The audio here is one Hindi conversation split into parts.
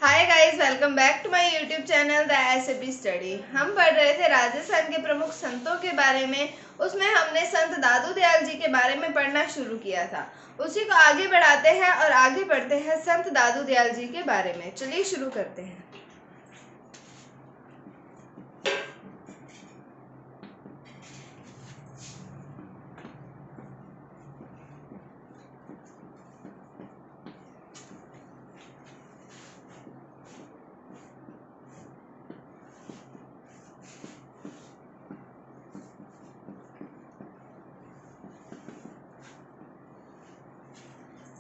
Hi guys, welcome back to my YouTube channel the SAB study. हम पढ़ रहे थे राजस्थान के प्रमुख संतों के बारे में। उसमें हमने संत दादू दयाल जी के बारे में पढ़ना शुरू किया था। उसी को आगे बढ़ाते हैं और आगे पढ़ते हैं संत दादू दयाल जी के बारे में। चलिए शुरू करते हैं।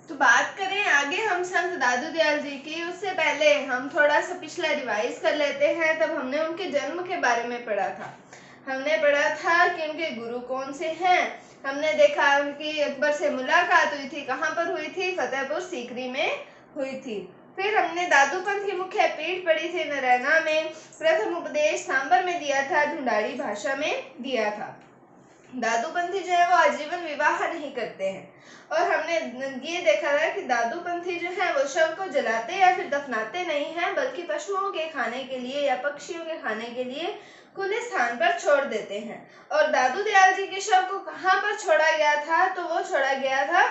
तो बात करें आगे हम संत दादू दयाल जी की, उससे पहले हम थोड़ा सा पिछला रिवाइज कर लेते हैं। तब हमने उनके जन्म के बारे में पढ़ा था। हमने पढ़ा था कि उनके गुरु कौन से हैं। हमने देखा उनकी अकबर से मुलाकात हुई थी। कहाँ पर हुई थी? फतेहपुर सीकरी में हुई थी। फिर हमने दादू पंथ की मुख्य पीठ पढ़ी थी नरैना में। प्रथम उपदेश सांबर में दिया था, ढूंढाड़ी भाषा में दिया था। दादूपंथी जो है वो आजीवन विवाह नहीं करते हैं। और हमने ये देखा है कि दादूपंथी जो है वो शव को जलाते या फिर दफनाते नहीं हैं, बल्कि पशुओं के खाने के लिए या पक्षियों के खाने के लिए खुले स्थान पर छोड़ देते हैं। और दादू दयाल जी के शव को कहाँ पर छोड़ा गया था? तो वो छोड़ा गया था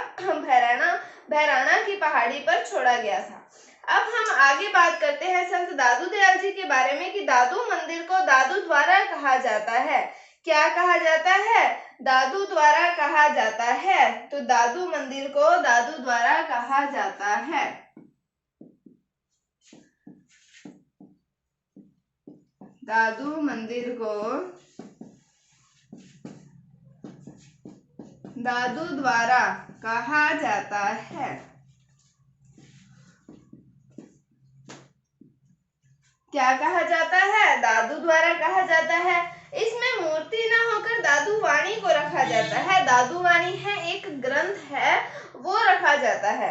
भैराना की पहाड़ी पर छोड़ा गया था। अब हम आगे बात करते हैं संत दादू दयाल जी के बारे में कि दादू मंदिर को दादू द्वारा कहा जाता है। क्या कहा जाता है? दादू द्वारा कहा जाता है। तो दादू मंदिर को दादू द्वारा कहा जाता है। दादू मंदिर को दादू द्वारा कहा जाता है। क्या कहा जाता है? दादू द्वारा कहा जाता है। इसमें मूर्ति ना होकर दादू वाणी को रखा जाता है। दादू वाणी है एक ग्रंथ है, वो रखा जाता है।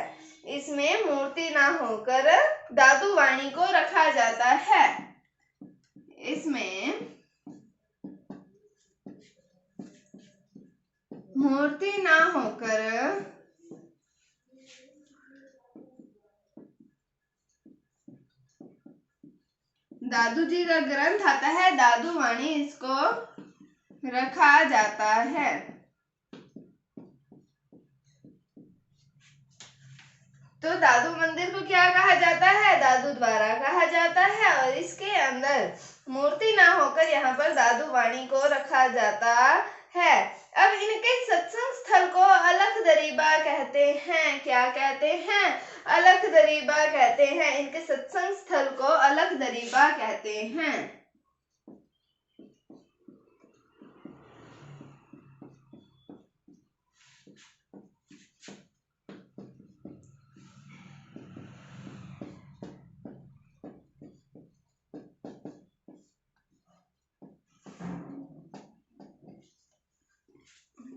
इसमें मूर्ति ना होकर दादू वाणी को रखा जाता है। इसमें मूर्ति ना होकर दादू जी का ग्रंथ आता है, दादू वाणी, इसको रखा जाता है। तो दादू मंदिर को क्या कहा जाता है? दादू द्वारा कहा जाता है। और इसके अंदर मूर्ति ना होकर यहाँ पर दादू वाणी को रखा जाता है। अब इनके सत्संग स्थल को अलख दरीबा कहते हैं। क्या कहते हैं? अलख दरीबा कहते हैं। इनके सत्संग स्थल को अलख दरीबा कहते हैं।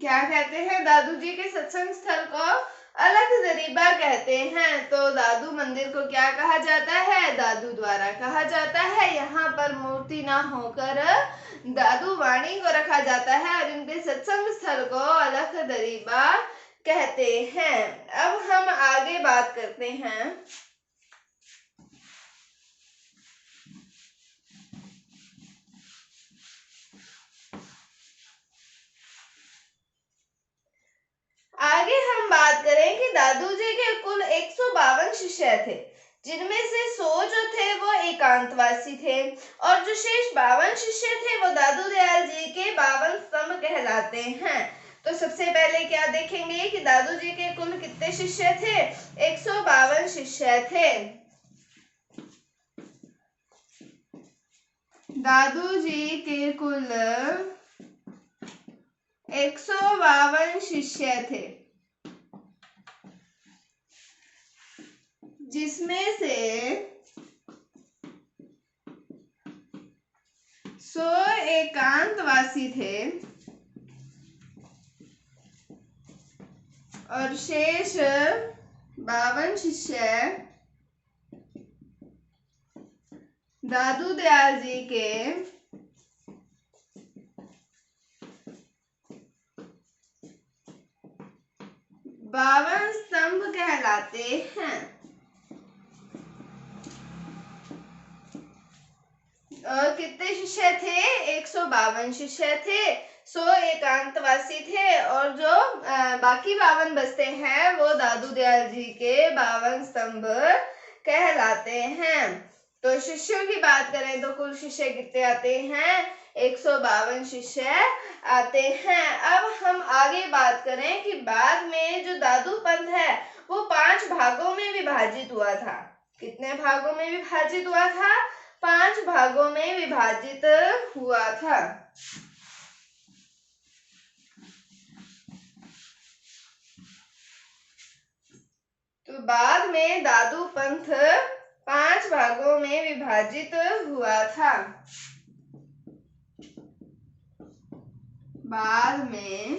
क्या कहते हैं? दादू जी के सत्संग स्थल को अलख दरीबा कहते हैं। तो दादू मंदिर को क्या कहा जाता है? दादू द्वारा कहा जाता है। यहाँ पर मूर्ति ना होकर दादू वाणी को रखा जाता है और इनके सत्संग स्थल को अलख दरीबा कहते हैं। अब हम आगे बात करते हैं कि दादू जी के कुल 152 शिष्य थे, जिनमें से 100 जो थे वो एकांतवासी थे और जो शेष 52 शिष्य थे वो दादू दयाल जी के 52 स्तंभ कहलाते हैं। तो सबसे पहले क्या देखेंगे कि दादू जी के कुल कितने शिष्य थे? 152 शिष्य थे। दादू जी के कुल 152 शिष्य थे, जिसमें से 100 एकांतवासी थे और शेष 52 शिष्य दादू दयाल जी के 52 स्तंभ कहलाते हैं। कितने शिष्य थे? 152 शिष्य थे। 100 एकांतवासी थे और जो बाकी 52 बचते हैं वो दादू दयाल जी के 52 स्तंभ कहलाते हैं। तो शिष्यों की बात करें तो कुल शिष्य कितने आते हैं? 152 शिष्य आते हैं। अब हम आगे बात करें कि बाद में जो दादू पंथ है वो 5 भागों में विभाजित हुआ था। कितने भागों में विभाजित हुआ था? 5 भागों में विभाजित हुआ था। तो बाद में दादू पंथ 5 भागों में विभाजित हुआ था। बाद में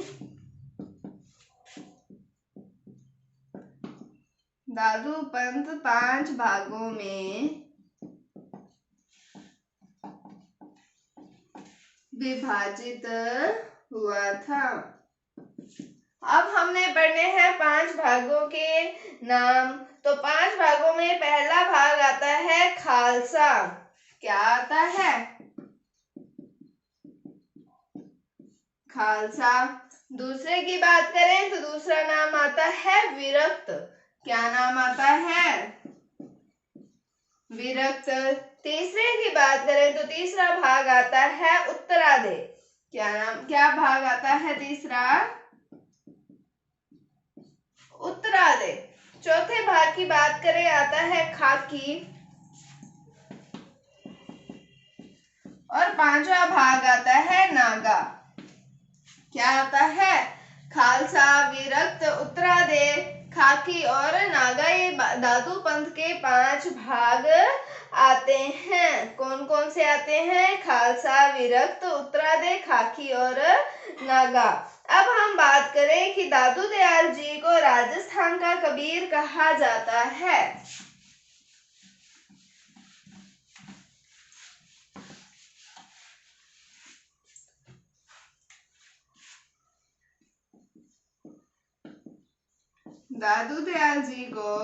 दादू पंथ 5 भागों में विभाजित हुआ था। अब हमने पढ़ने हैं 5 भागों के नाम। तो 5 भागों में पहला भाग आता है खालसा। क्या आता है? खालसा। दूसरे की बात करें तो दूसरा नाम आता है विरक्त। क्या नाम आता है? विरक्त। तीसरे की बात करें तो तीसरा भाग आता है उत्तरादे। क्या भाग आता है तीसरा? उत्तरादे। चौथे भाग की बात करें आता है खाकी। और 5वां भाग आता है नागा। क्या आता है? खालसा, विरक्त, उत्तरादे, खाकी और नागा, ये दादू पंथ के 5 भाग आते हैं। कौन कौन से आते हैं? खालसा, विरक्त, उत्तरादे, खाकी और नागा। अब हम बात करें कि दादू दयाल जी को राजस्थान का कबीर कहा जाता है। दादू दयाल जी को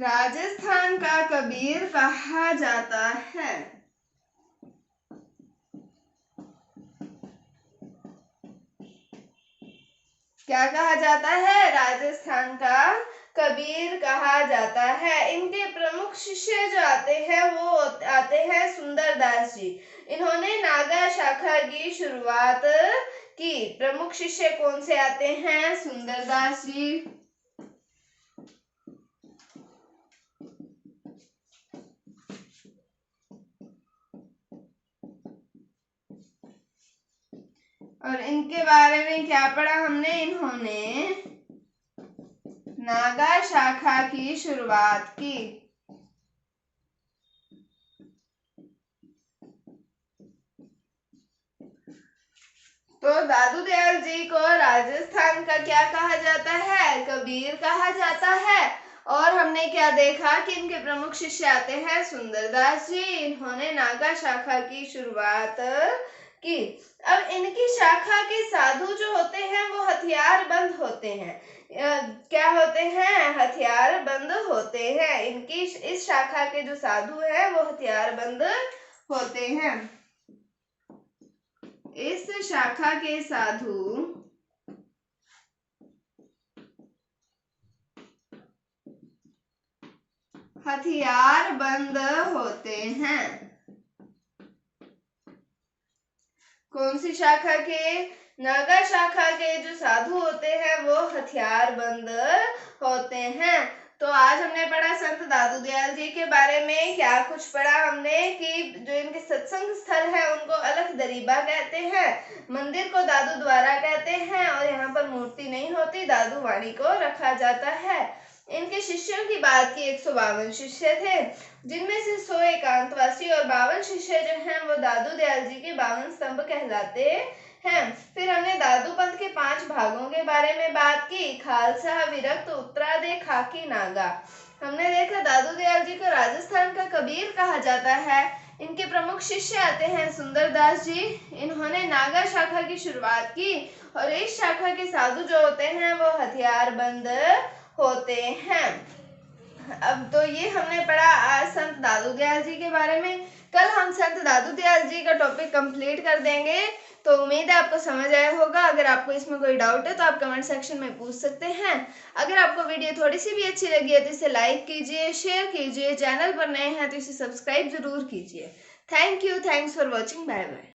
राजस्थान का कबीर कहा जाता है। क्या कहा जाता है? राजस्थान का कबीर कहा जाता है। इनके प्रमुख शिष्य जो आते हैं वो आते हैं सुंदरदास जी। इन्होंने नागा शाखा की शुरुआत की। प्रमुख शिष्य कौन से आते हैं? सुंदरदास जी। और इनके बारे में क्या पढ़ा हमने? इन्होंने नागा शाखा की शुरुआत की। तो दादू दयाल जी को राजस्थान का क्या कहा जाता है? कबीर कहा जाता है। और हमने क्या देखा कि इनके प्रमुख शिष्य आते हैं सुंदरदास जी। इन्होंने नागा शाखा की शुरुआत की। अब इनकी शाखा के साधु जो होते हैं वो हथियार बंद होते हैं। क्या होते हैं? हथियार बंद होते हैं। इनकी इस शाखा के जो साधु हैं वो हथियार बंद होते हैं। इस शाखा के साधु हथियार बंद होते हैं। कौन सी शाखा के? नागा शाखा के जो साधु होते हैं वो हथियार बंद होते हैं। तो आज हमने पढ़ा संत दादू दयाल जी के बारे में। क्या कुछ पढ़ा हमने कि जो इनके सत्संग स्थल है उनको अलख दरीबा कहते हैं, मंदिर को दादू द्वारा कहते हैं और यहाँ पर मूर्ति नहीं होती, दादू वाणी को रखा जाता है। इनके शिष्यों की बात की 152 शिष्य थे, जिनमें से 100 एकांतवासी और 52 शिष्य जो हैं वो दादू दयाल जी के 52 स्तंभ कहलाते हैं। फिर हमने दादू पंथ के 5 भागों के बारे में बात की। खालसा, विरक्त, उत्तरादे, खाकी, नागा। हमने देखा दादू दयाल जी को राजस्थान का कबीर कहा जाता है। इनके प्रमुख शिष्य आते हैं सुंदरदास जी। इन्होंने नागा शाखा की शुरुआत की और इस शाखा के साधु जो होते हैं वो हथियार बंद होते हैं। अब तो ये हमने पढ़ा आज संत दादू दयाल जी के बारे में। कल हम संत दादू दयाल जी का टॉपिक कंप्लीट कर देंगे। तो उम्मीद है आपको समझ आया होगा। अगर आपको इसमें कोई डाउट है तो आप कमेंट सेक्शन में पूछ सकते हैं। अगर आपको वीडियो थोड़ी सी भी अच्छी लगी है तो इसे लाइक कीजिए, शेयर कीजिए। चैनल पर नए हैं तो इसे सब्सक्राइब जरूर कीजिए। Thank you, thanks for watching, bye bye.